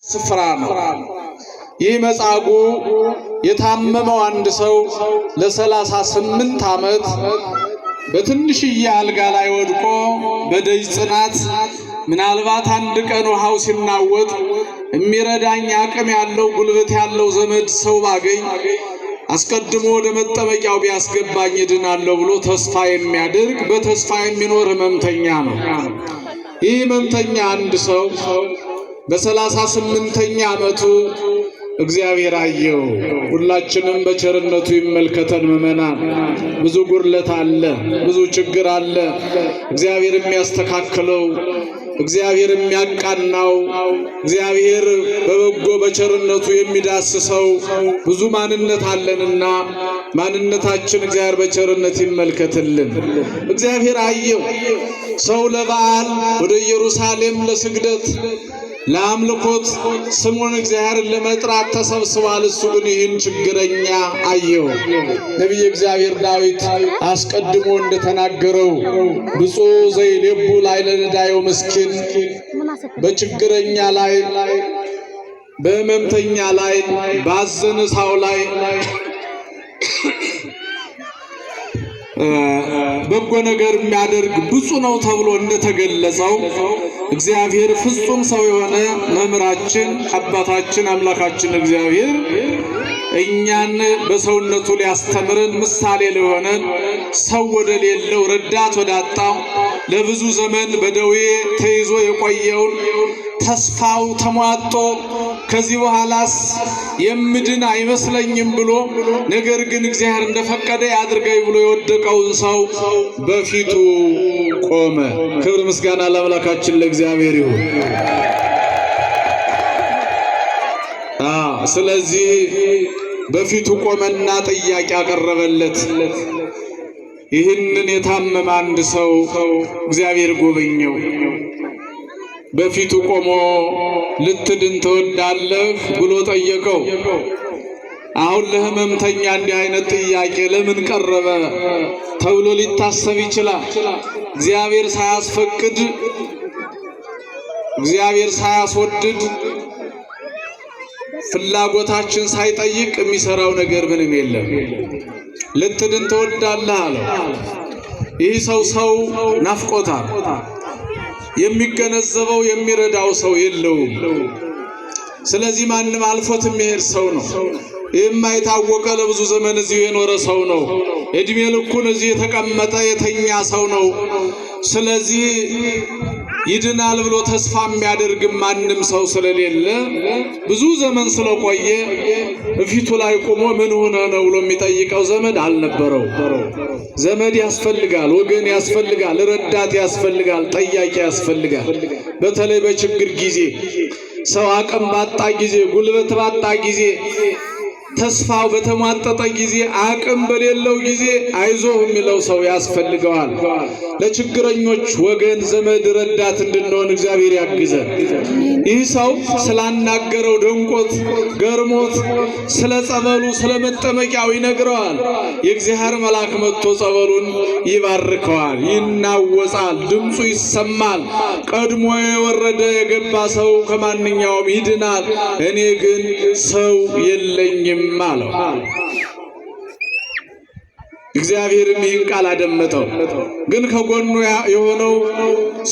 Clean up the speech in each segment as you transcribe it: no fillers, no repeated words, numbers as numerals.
ስፍራ ነው። ይህ መጻጉዕ የታመመው አንድ ሰው ለ38 ዓመት በትንሽዬ አልጋ ላይ ወድቆ በደጅ ጽናት ምናልባት አንድ ቀን ውሃው ሲናወጥ የሚረዳኝ አቅም ያለው ጉልበት ያለው ዘመድ ሰው ባገኝ አስቀድሞ ወደ መጠመቂያው ቢያስገባኝ እድናለሁ ብሎ ተስፋ የሚያደርግ በተስፋ የሚኖር ሕመምተኛ ነው። ይህ ሕመምተኛ አንድ ሰው በ38ኛ ዓመቱ እግዚአብሔር አየው። ሁላችንም በቸርነቱ ይመልከተን። ምእመናን ብዙ ጉድለት አለ፣ ብዙ ችግር አለ። እግዚአብሔር የሚያስተካክለው፣ እግዚአብሔር የሚያቃናው፣ እግዚአብሔር በበጎ በቸርነቱ የሚዳስሰው ብዙ ማንነት አለንና ማንነታችን እግዚአብሔር በቸርነት ይመልከትልን። እግዚአብሔር አየው። ሰው ለበዓል ወደ ኢየሩሳሌም ለስግደት ለአምልኮት ስሙን እግዚአብሔርን ለመጥራት ተሰብስቧል። እሱ ግን ይህን ችግረኛ አየው። ነቢየ እግዚአብሔር ዳዊት አስቀድሞ እንደተናገረው ብፁዕ ዘይሌቡ ላዕለ ነዳዩ ምስኪን፣ በችግረኛ ላይ በሕመምተኛ ላይ ባዘነ ሰው ላይ በጎ ነገር የሚያደርግ ብፁዕ ነው ተብሎ እንደተገለጸው እግዚአብሔር ፍጹም ሰው የሆነ መምህራችን አባታችን አምላካችን እግዚአብሔር እኛን በሰውነቱ ሊያስተምረን ምሳሌ ሊሆነን ሰው ወደሌለው ረዳት ወዳጣው ለብዙ ዘመን በደዌ ተይዞ የቆየውን ተስፋው ተሟጦ ከዚህ በኋላስ የምድን አይመስለኝም ብሎ ነገር ግን እግዚአብሔር እንደፈቀደ ያድርገኝ ብሎ የወደቀውን ሰው በፊቱ ቆመ። ክብር ምስጋና ለአምላካችን ለእግዚአብሔር ይሁን። ስለዚህ በፊቱ ቆመና ጥያቄ አቀረበለት። ይህንን የታመመ አንድ ሰው እግዚአብሔር ጎበኘው። በፊቱ ቆሞ ልትድን ትወዳለህ ብሎ ጠየቀው። አሁን ለሕመምተኛ እንዲህ አይነት ጥያቄ ለምን ቀረበ ተብሎ ሊታሰብ ይችላል። እግዚአብሔር ሳያስፈቅድ፣ እግዚአብሔር ሳያስወድድ፣ ፍላጎታችን ሳይጠይቅ የሚሰራው ነገር ምንም የለም። ልትድን ትወዳለህ አለው። ይህ ሰው ናፍቆታል። የሚገነዘበው የሚረዳው ሰው የለውም። ስለዚህ ማንም አልፎት የሚሄድ ሰው ነው። የማይታወቀ ለብዙ ዘመን እዚሁ የኖረ ሰው ነው። እድሜ ልኩን እዚህ የተቀመጠ የተኛ ሰው ነው። ስለዚህ ይድናል ብሎ ተስፋ የሚያደርግ ማንም ሰው ስለሌለ ብዙ ዘመን ስለቆየ በፊቱ ላይ ቆሞ ምን ሆነ ነው ብሎ የሚጠይቀው ዘመድ አልነበረው። ዘመድ ያስፈልጋል፣ ወገን ያስፈልጋል፣ ረዳት ያስፈልጋል፣ ጠያቂ ያስፈልጋል። በተለይ በችግር ጊዜ ሰው አቅም ባጣ ጊዜ፣ ጉልበት ባጣ ጊዜ፣ ተስፋው በተሟጠጠ ጊዜ፣ አቅም በሌለው ጊዜ አይዞህ የሚለው ሰው ያስፈልገዋል። ለችግረኞች ወገን፣ ዘመድ፣ ረዳት እንድንሆን እግዚአብሔር ያግዘን። ይህ ሰው ስላናገረው ደንቆት ገርሞት ስለ ጸበሉ ስለ መጠመቂያው ይነግረዋል። የእግዚአብሔር መልአክ መጥቶ ጸበሉን ይባርከዋል። ይናወጻል፣ ድምፁ ይሰማል። ቀድሞ የወረደ የገባ ሰው ከማንኛውም ይድናል። እኔ ግን ሰው የለኝም አለው። እግዚአብሔርም ይህን ቃል አደመጠው። ግን ከጎኑ የሆነው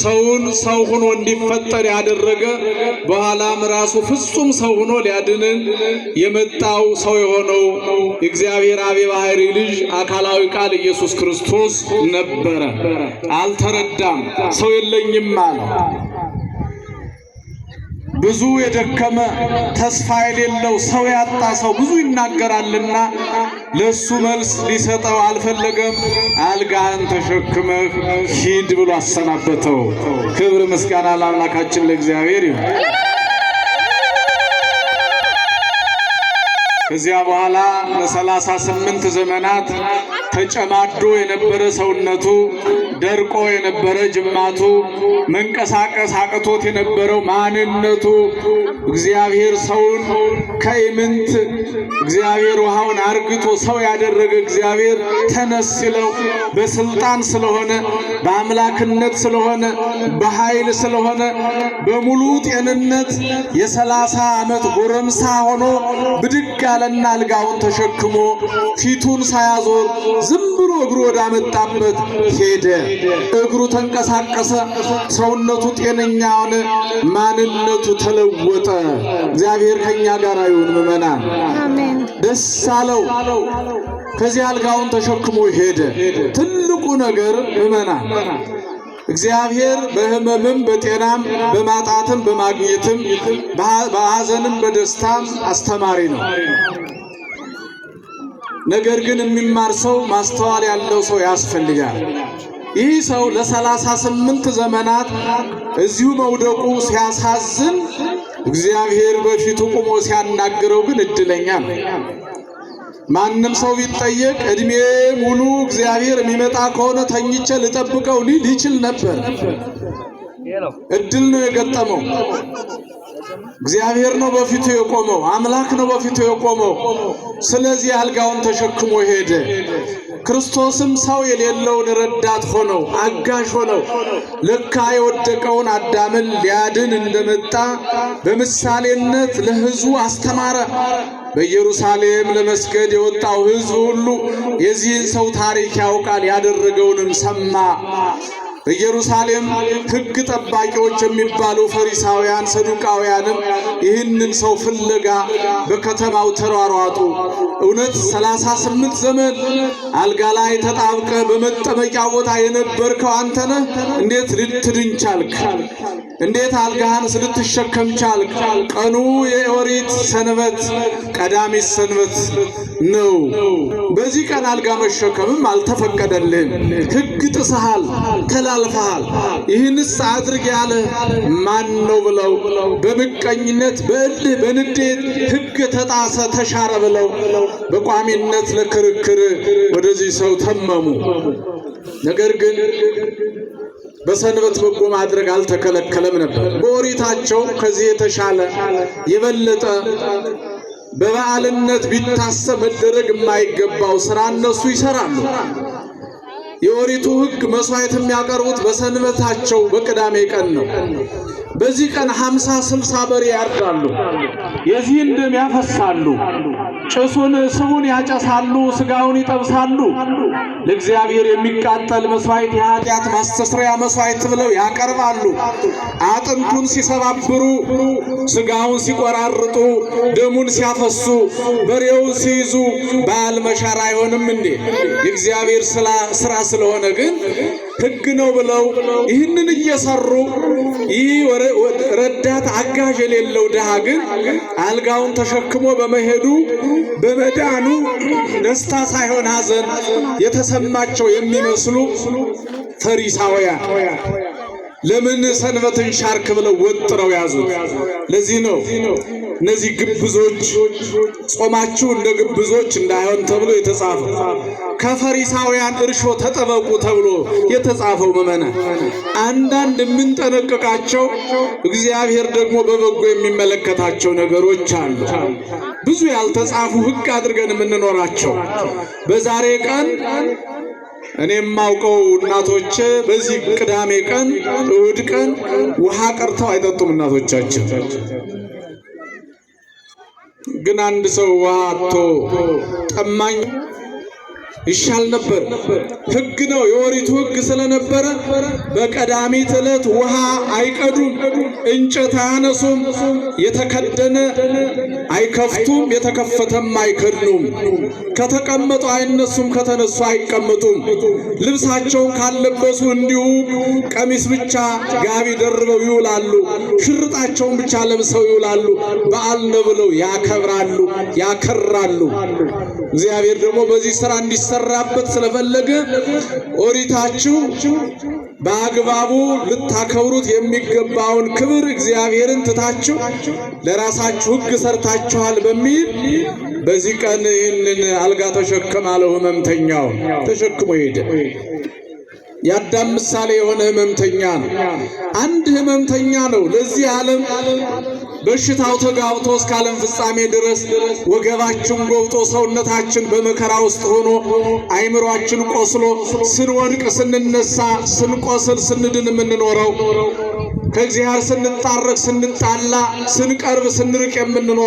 ሰውን ሰው ሆኖ እንዲፈጠር ያደረገ በኋላም ራሱ ፍጹም ሰው ሆኖ ሊያድንን የመጣው ሰው የሆነው እግዚአብሔር አብ የባሕርይ ልጅ አካላዊ ቃል ኢየሱስ ክርስቶስ ነበረ። አልተረዳም። ሰው የለኝም አለ። ብዙ የደከመ ተስፋ የሌለው ሰው ያጣ ሰው ብዙ ይናገራልና ለሱ መልስ ሊሰጠው አልፈለገም። አልጋህን ተሸክመህ ሂድ ብሎ አሰናበተው። ክብር ምስጋና ለአምላካችን ለእግዚአብሔር ይሁን። ከዚያ በኋላ ለ38 ዘመናት ተጨማዶ የነበረ ሰውነቱ፣ ደርቆ የነበረ ጅማቱ፣ መንቀሳቀስ አቅቶት የነበረው ማንነቱ እግዚአብሔር ሰውን ከኢምንት እግዚአብሔር ውሃውን አርግቶ ሰው ያደረገ እግዚአብሔር ተነስ ሲለው በስልጣን ስለሆነ በአምላክነት ስለሆነ በኃይል ስለሆነ በሙሉ ጤንነት የ30 ዓመት ጎረምሳ ሆኖ ብድግ አለና አልጋውን ተሸክሞ ፊቱን ሳያዞር ዝም ብሎ እግሩ ወዳመጣበት ሄደ። እግሩ ተንቀሳቀሰ፣ ሰውነቱ ጤነኛ ሆነ፣ ማንነቱ ተለወጠ። እግዚአብሔር ከኛ ጋር ይሁን ምእመናን። አሜን። ደስ አለው። ከዚህ አልጋውን ተሸክሞ ሄደ። ትልቁ ነገር ምእመናን እግዚአብሔር በሕመምም በጤናም በማጣትም በማግኘትም በሐዘንም በደስታም አስተማሪ ነው። ነገር ግን የሚማር ሰው ማስተዋል ያለው ሰው ያስፈልጋል። ይህ ሰው ለ38 ዘመናት እዚሁ መውደቁ ሲያሳዝን እግዚአብሔር በፊቱ ቆሞ ሲያናግረው ግን እድለኛ ነው። ማንም ሰው ቢጠየቅ እድሜ ሙሉ እግዚአብሔር የሚመጣ ከሆነ ተኝቼ ልጠብቀው ሊል ይችል ነበር። እድል ነው የገጠመው። እግዚአብሔር ነው በፊቱ የቆመው፣ አምላክ ነው በፊቱ የቆመው። ስለዚህ አልጋውን ተሸክሞ ሄደ። ክርስቶስም ሰው የሌለውን ረዳት ሆነው አጋዥ ሆነው ለካ የወደቀውን አዳምን ሊያድን እንደመጣ በምሳሌነት ለሕዝቡ አስተማረ። በኢየሩሳሌም ለመስገድ የወጣው ሕዝብ ሁሉ የዚህን ሰው ታሪክ ያውቃል፣ ያደረገውንም ሰማ። በኢየሩሳሌም ሕግ ጠባቂዎች የሚባሉ ፈሪሳውያን ሰዱቃውያንም ይህንን ሰው ፍለጋ በከተማው ተሯሯጡ። እውነት 38 ዘመን አልጋ ላይ ተጣብቀ በመጠመቂያ ቦታ የነበርከው አንተ ነህ? እንዴት ልትድን ቻልክ? እንዴት አልጋህን ልትሸከም ቻልክ? ቀኑ የኦሪት ሰንበት ቀዳሚት ሰንበት ነው። በዚህ ቀን አልጋ መሸከምም አልተፈቀደልህም። ሕግ ጥሰሃል፣ ተላልፈሃል። ይህንስ አድርግ ያለ ማን ነው ብለው በምቀኝነት በእልህ በንዴት ሕግ ተጣሰ ተሻረ ብለው በቋሚነት ለክርክር ወደዚህ ሰው ተመሙ። ነገር ግን በሰንበት በጎ ማድረግ አልተከለከለም ነበር። በኦሪታቸው ከዚህ የተሻለ የበለጠ በበዓልነት ቢታሰብ መደረግ የማይገባው ስራ እነሱ ይሰራሉ። የኦሪቱ ሕግ መስዋዕት የሚያቀርቡት በሰንበታቸው በቅዳሜ ቀን ነው። በዚህ ቀን 50-60 በሬ ያርዳሉ። የዚህን ደም ያፈሳሉ። ጭሱን ስቡን ያጨሳሉ፣ ስጋውን ይጠብሳሉ። ለእግዚአብሔር የሚቃጠል መስዋዕት የኃጢአት ማስተስሪያ መስዋዕት ብለው ያቀርባሉ። አጥንቱን ሲሰባብሩ፣ ስጋውን ሲቆራርጡ፣ ደሙን ሲያፈሱ፣ በሬውን ሲይዙ በዓል መሻር አይሆንም እንዴ? የእግዚአብሔር ስራ ስለሆነ ግን ሕግ ነው ብለው ይህንን እየሰሩ ይህ ረዳት አጋዥ የሌለው ድሃ ግን አልጋውን ተሸክሞ በመሄዱ በመዳኑ ደስታ ሳይሆን ሐዘን የተሰማቸው የሚመስሉ ፈሪሳውያን ለምን ሰንበትን ሻርክ ብለው ወጥረው ያዙት። ለዚህ ነው እነዚህ ግብዞች ጾማችሁ እንደ ግብዞች እንዳይሆን ተብሎ የተጻፈው፣ ከፈሪሳውያን እርሾ ተጠበቁ ተብሎ የተጻፈው። ምእመናን አንዳንድ የምንጠነቀቃቸው እግዚአብሔር ደግሞ በበጎ የሚመለከታቸው ነገሮች አሉ። ብዙ ያልተጻፉ ሕግ አድርገን የምንኖራቸው በዛሬ ቀን እኔ የማውቀው እናቶች በዚህ ቅዳሜ ቀን እሑድ ቀን ውሃ ቀርተው አይጠጡም እናቶቻችን። ግን አንድ ሰው ውሃ አጥቶ ጠማኝ ይሻል ነበር። ሕግ ነው፣ የኦሪቱ ሕግ ስለነበረ በቀዳሚት ዕለት ውሃ አይቀዱም፣ እንጨት አያነሱም፣ የተከደነ አይከፍቱም፣ የተከፈተም አይከድኑም። ከተቀመጡ አይነሱም፣ ከተነሱ አይቀመጡም። ልብሳቸውን ካለበሱ እንዲሁ ቀሚስ ብቻ ጋቢ ደርበው ይውላሉ። ሽርጣቸውን ብቻ ለብሰው ይውላሉ። በዓል ነው ብለው ያከብራሉ፣ ያከራሉ። እግዚአብሔር ደግሞ በዚህ ሥራ እንዲሰራበት ስለፈለገ ኦሪታችሁ በአግባቡ ልታከብሩት የሚገባውን ክብር እግዚአብሔርን ትታችሁ ለራሳችሁ ሕግ ሰርታችኋል በሚል በዚህ ቀን ይህንን አልጋ ተሸከም አለው። ሕመምተኛው ተሸክሞ ሄደ። የአዳም ምሳሌ የሆነ ሕመምተኛ ነው። አንድ ሕመምተኛ ነው። ለዚህ ዓለም በሽታው ተጋብቶ እስከ ዓለም ፍጻሜ ድረስ ወገባችን ጎብጦ ሰውነታችን በመከራ ውስጥ ሆኖ አይምሮአችን ቆስሎ ስንወድቅ ስንነሳ ስንቆስል ስንድን የምንኖረው ከእግዚአብሔር ስንጣረቅ ስንጣላ ስንቀርብ ስንርቅ የምንኖረው